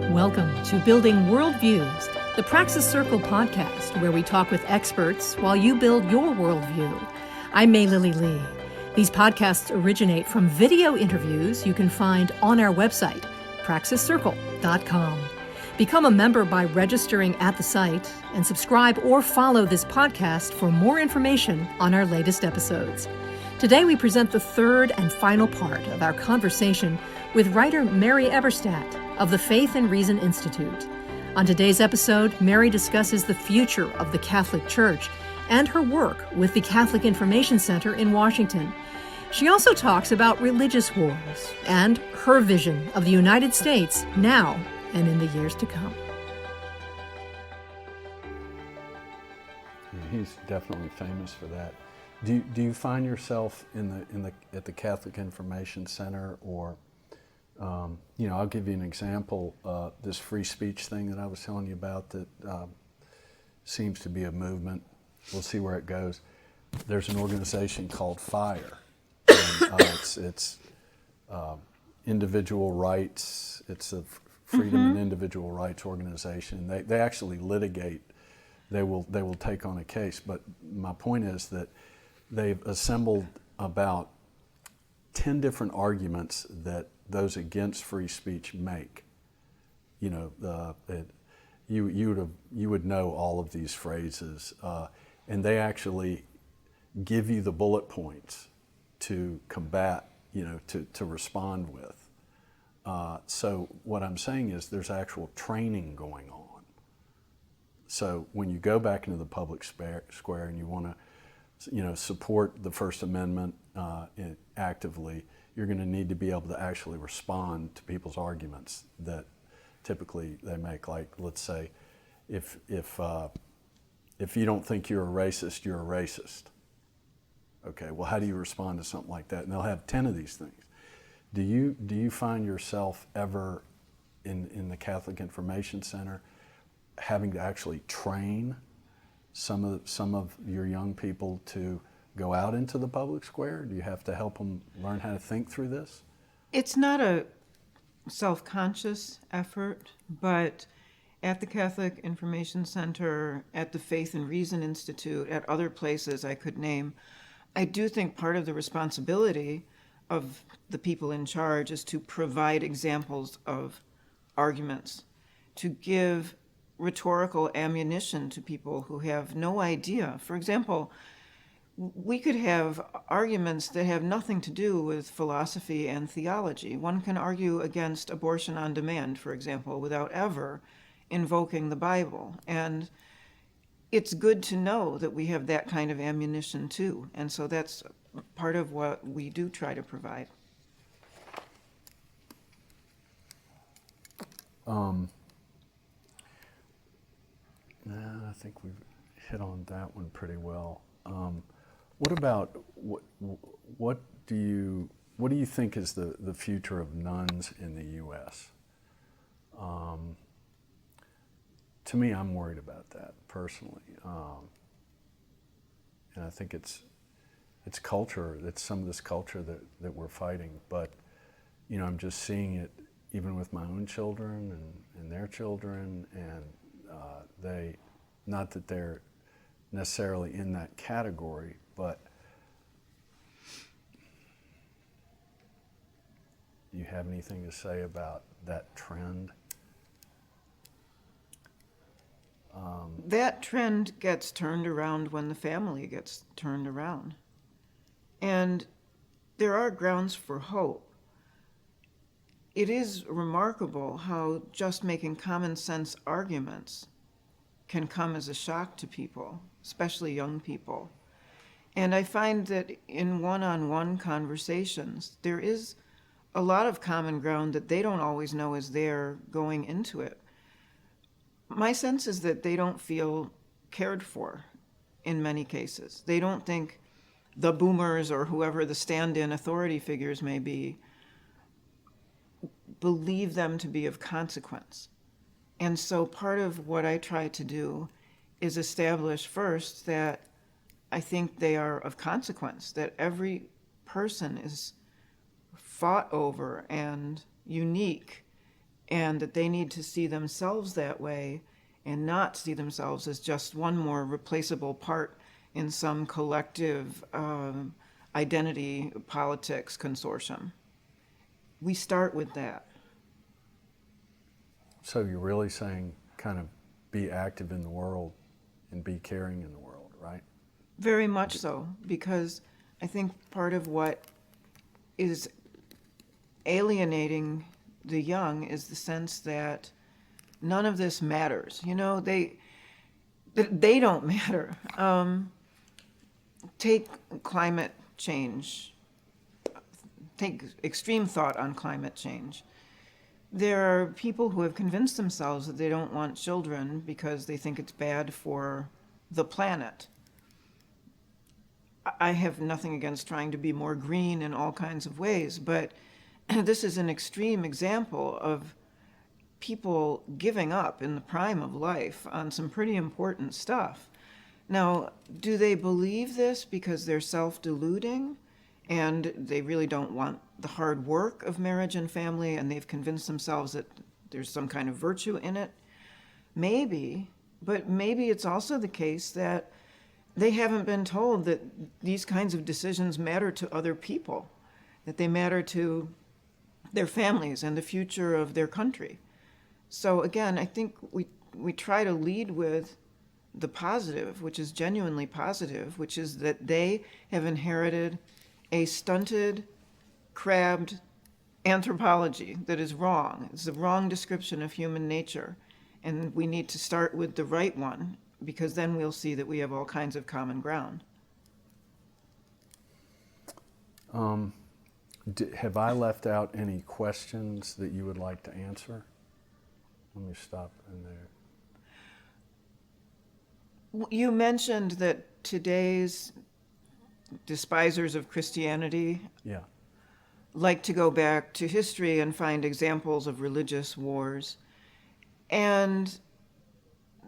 Welcome to Building Worldviews, the Praxis Circle podcast, where we talk with experts while you build your worldview. I'm May Lily Lee. These podcasts originate from video interviews you can find on our website, praxiscircle.com. Become a member by registering at the site and subscribe or follow this podcast for more information on our latest episodes. Today we present the third and final part of our conversation with writer Mary Eberstadt of the Faith and Reason Institute. On today's episode, Mary discusses the future of the Catholic Church and her work with the Catholic Information Center in Washington. She also talks about religious wars and her vision of the United States now and in the years to come. He's definitely famous for that. Do you find yourself at the Catholic Information Center, or I'll give you an example. This free speech thing that I was telling you about that seems to be a movement. We'll see where it goes. There's an organization called FIRE. And, it's individual rights. It's a freedom and individual rights organization. They actually litigate. They will take on a case. But my point is that they've assembled about 10 different arguments that those against free speech make. You would know all of these phrases, and they actually give you the bullet points to combat, to respond with. So what I'm saying is there's actual training going on. So when you go back into the public square and you want to support the First Amendment actively, you're going to need to be able to actually respond to people's arguments that typically they make. Like, let's say, if you don't think you're a racist, you're a racist. Okay, well, how do you respond to something like that? And they'll have 10 of these things. Do you find yourself ever in the Catholic Information Center having to actually train some of your young people to go out into the public square? Do you have to help them learn how to think through this? It's not a self-conscious effort, but at the Catholic Information Center, at the Faith and Reason Institute, at other places I could name, I do think part of the responsibility of the people in charge is to provide examples of arguments, to give rhetorical ammunition to people who have no idea. For example, we could have arguments that have nothing to do with philosophy and theology. One can argue against abortion on demand, for example, without ever invoking the Bible. And it's good to know that we have that kind of ammunition too. And so that's part of what we do try to provide. I think we've hit on that one pretty well. What about what do you think is the future of nuns in the U.S.? To me, I'm worried about that personally, and I think it's culture. It's some of this culture that we're fighting. But I'm just seeing it even with my own children and their children, and they, not that they're necessarily in that category, but do you have anything to say about that trend? That trend gets turned around when the family gets turned around. And there are grounds for hope. It is remarkable how just making common sense arguments can come as a shock to people, especially young people. And I find that in one-on-one conversations, there is a lot of common ground that they don't always know is there going into it. My sense is that they don't feel cared for in many cases. They don't think the boomers or whoever the stand-in authority figures may be believe them to be of consequence. And so part of what I try to do is establish first that I think they are of consequence, that every person is fought over and unique and that they need to see themselves that way and not see themselves as just one more replaceable part in some collective identity politics consortium. We start with that. So you're really saying kind of be active in the world and be caring in the world, right? Very much so, because I think part of what is alienating the young is the sense that none of this matters. You know, they don't matter. Take climate change. Take extreme thought on climate change. There are people who have convinced themselves that they don't want children because they think it's bad for the planet. I have nothing against trying to be more green in all kinds of ways, but this is an extreme example of people giving up in the prime of life on some pretty important stuff. Now, do they believe this because they're self-deluding and they really don't want the hard work of marriage and family and they've convinced themselves that there's some kind of virtue in it? Maybe, but maybe it's also the case that they haven't been told that these kinds of decisions matter to other people, that they matter to their families and the future of their country. So again, I think we try to lead with the positive, which is genuinely positive, which is that they have inherited a stunted, crabbed anthropology that is wrong. It's the wrong description of human nature. And we need to start with the right one, because then we'll see that we have all kinds of common ground. Have I left out any questions that you would like to answer? Let me stop in there. You mentioned that today's despisers of Christianity Yeah. like to go back to history and find examples of religious wars. And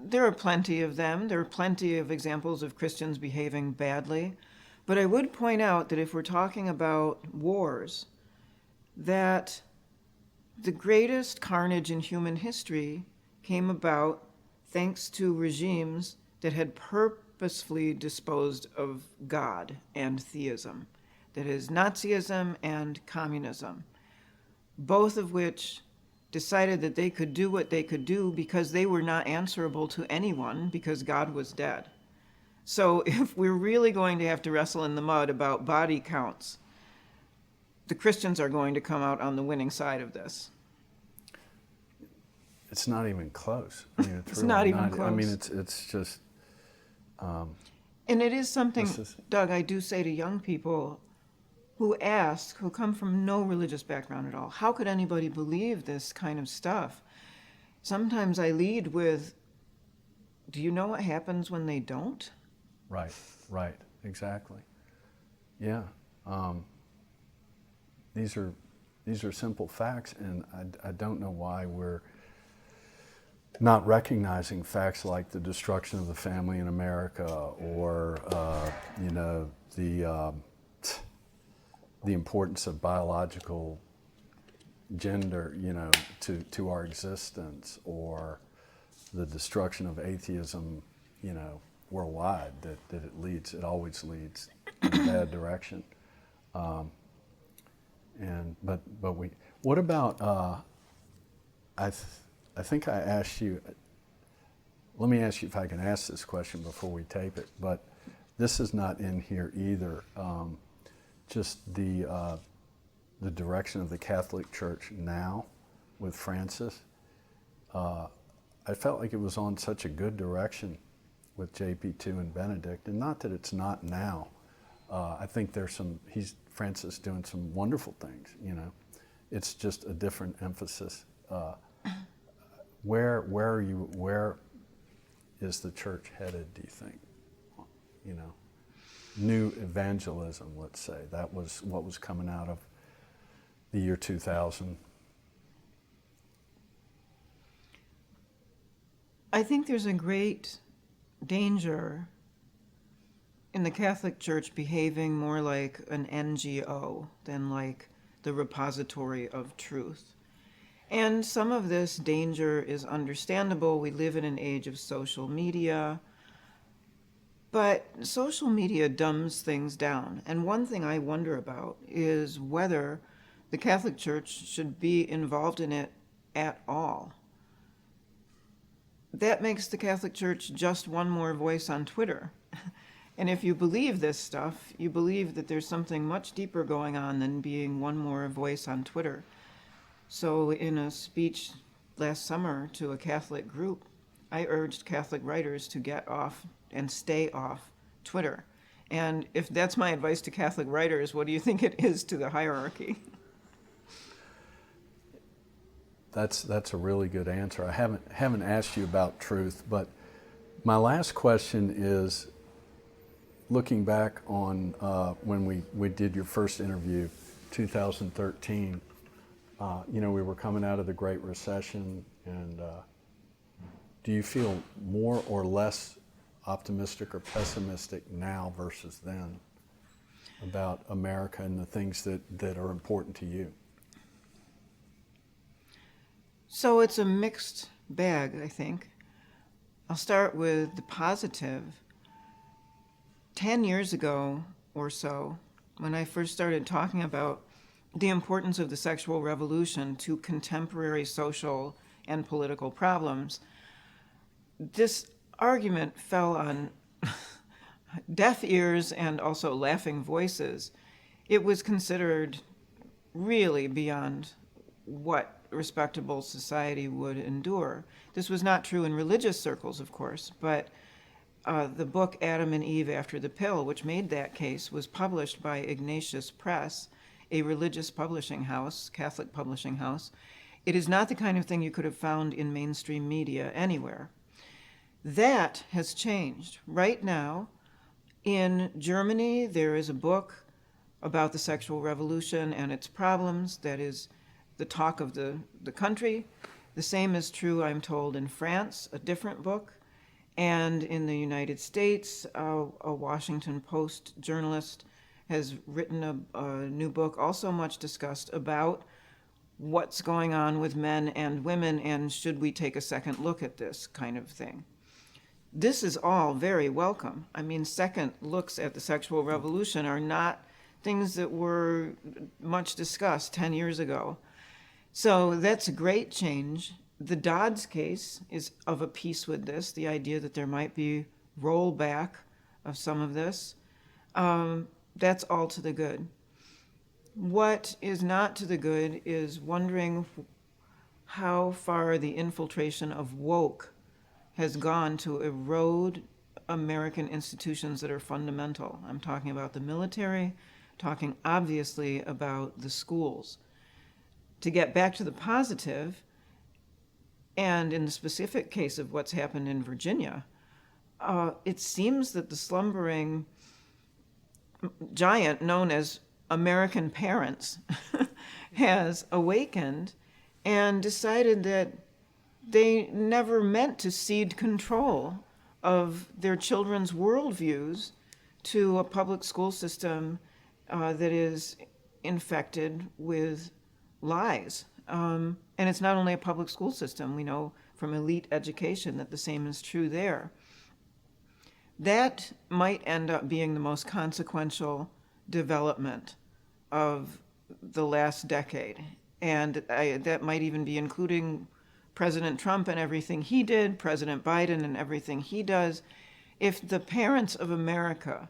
there are plenty of them. There are plenty of examples of Christians behaving badly. But I would point out that if we're talking about wars, that the greatest carnage in human history came about thanks to regimes that had purposefully disposed of God and theism. That is, Nazism and communism, both of which decided that they could do what they could do because they were not answerable to anyone because God was dead. So if we're really going to have to wrestle in the mud about body counts, the Christians are going to come out on the winning side of this. It's not even close. I mean, It's not even close. I mean, it's just. And it is something, Doug, I do say to young people who come from no religious background at all, how could anybody believe this kind of stuff? Sometimes I lead with, do you know what happens when they don't? Right, exactly. Yeah. These are simple facts, and I don't know why we're not recognizing facts like the destruction of the family in America, or the importance of biological gender, to our existence, or the destruction of atheism, worldwide. That it always leads in a bad direction. What about? I think I asked you. Let me ask you if I can ask this question before we tape it. But this is not in here either. Just the direction of the Catholic Church now with Francis. I felt like it was on such a good direction with JP2 and Benedict, and not that it's not now. I think Francis doing some wonderful things. It's just a different emphasis. Where is the church headed, do you think? New evangelism, let's say. That was what was coming out of the year 2000. I think there's a great danger in the Catholic Church behaving more like an NGO than like the repository of truth. And some of this danger is understandable. We live in an age of social media. But social media dumbs things down. And one thing I wonder about is whether the Catholic Church should be involved in it at all. That makes the Catholic Church just one more voice on Twitter. And if you believe this stuff, you believe that there's something much deeper going on than being one more voice on Twitter. So in a speech last summer to a Catholic group, I urged Catholic writers to get off and stay off Twitter. And if that's my advice to Catholic writers, what do you think it is to the hierarchy? That's a really good answer. I haven't asked you about truth, but my last question is, looking back on when we did your first interview, 2013, we were coming out of the Great Recession, and do you feel more or less optimistic or pessimistic now versus then about America and the things that are important to you? So it's a mixed bag, I think. I'll start with the positive. 10 years ago or so, when I first started talking about the importance of the sexual revolution to contemporary social and political problems, this argument fell on deaf ears and also laughing voices. It was considered really beyond what respectable society would endure. This was not true in religious circles, of course, but the book Adam and Eve After the Pill, which made that case, was published by Ignatius Press, a religious publishing house, Catholic publishing house. It is not the kind of thing you could have found in mainstream media anywhere. That has changed. Right now, in Germany, there is a book about the sexual revolution and its problems that is the talk of the country. The same is true, I'm told, in France, a different book. And in the United States, a Washington Post journalist has written a new book, also much discussed, about what's going on with men and women, and should we take a second look at this kind of thing. This is all very welcome. I mean, second looks at the sexual revolution are not things that were much discussed 10 years ago. So that's a great change. The Dodds case is of a piece with this, the idea that there might be rollback of some of this. That's all to the good. What is not to the good is wondering how far the infiltration of woke has gone to erode American institutions that are fundamental. I'm talking about the military, talking obviously about the schools. To get back to the positive, and in the specific case of what's happened in Virginia, it seems that the slumbering giant known as American parents has awakened and decided that they never meant to cede control of their children's worldviews to a public school system that is infected with lies. And it's not only a public school system. We know from elite education that the same is true there. That might end up being the most consequential development of the last decade. And that might even be including President Trump and everything he did, President Biden and everything he does. If the parents of America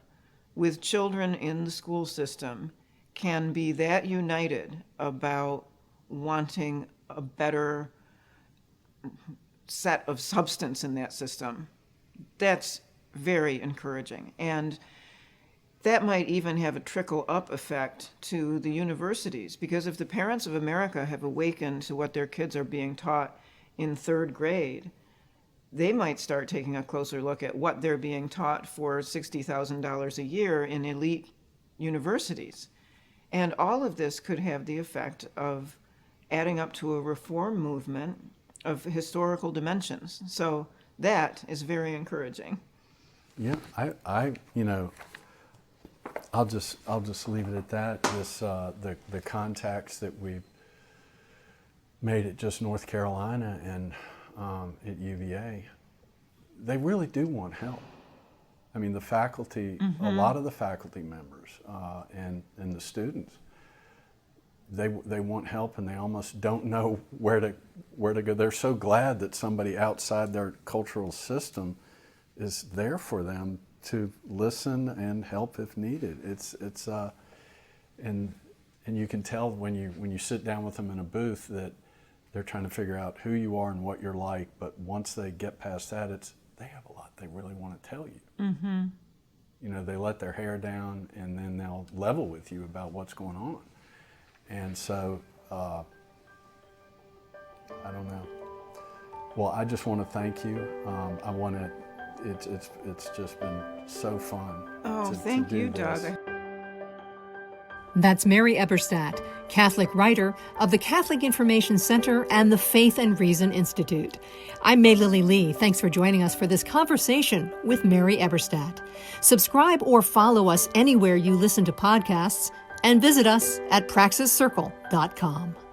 with children in the school system can be that united about wanting a better set of substance in that system, that's very encouraging. And that might even have a trickle-up effect to the universities, because if the parents of America have awakened to what their kids are being taught in third grade, they might start taking a closer look at what they're being taught for $60,000 a year in elite universities. And all of this could have the effect of adding up to a reform movement of historical dimensions. So that is very encouraging. Yeah, I'll just leave it at that. This the contacts that made it just North Carolina and at UVA, they really do want help. I mean, the faculty, a lot of the faculty members and the students, they want help, and they almost don't know where to go. They're so glad that somebody outside their cultural system is there for them to listen and help if needed. And you can tell when you sit down with them in a booth that they're trying to figure out who you are and what you're like. But once they get past that, they have a lot they really want to tell you. Mm-hmm. You know, they let their hair down, and then they'll level with you about what's going on. And so, I don't know. Well, I just want to thank you. It's just been so fun. Oh, to thank do you, this. Doug. That's Mary Eberstadt, Catholic writer of the Catholic Information Center and the Faith and Reason Institute. I'm May Lily Lee. Thanks for joining us for this conversation with Mary Eberstadt. Subscribe or follow us anywhere you listen to podcasts, and visit us at praxiscircle.com.